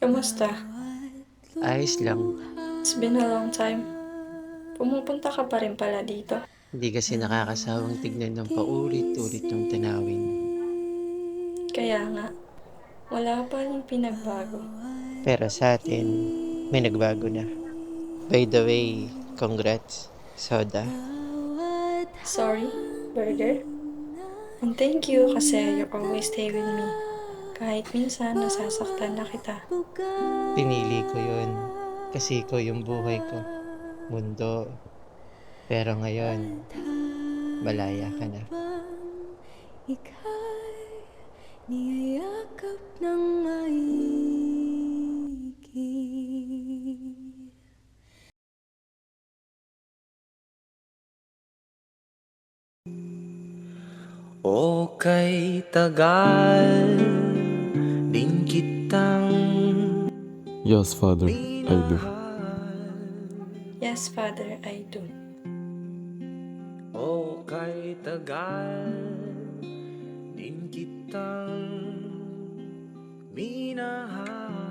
Kamusta? Ayos lang. It's been a long time. Pumupunta ka pa rin pala dito. Hindi kasi nakakasawang tignan ng paulit-ulit yung tanawin. Kaya nga, wala pa rin pinagbago. Pero sa atin, may nagbago na. By the way, congrats, Soda. Sorry, burger? And thank you kasi you always stay with me. Kahit minsan nasasaktan na kita. Pinili ko yun kasi ikaw yung buhay ko, mundo. Pero ngayon, malaya ka na. Ika'y niyayakap ng maigi. O kay tagal din kitang Yes, Father, I do. Yes, Father, I do. O kay tagal din kitang minahal.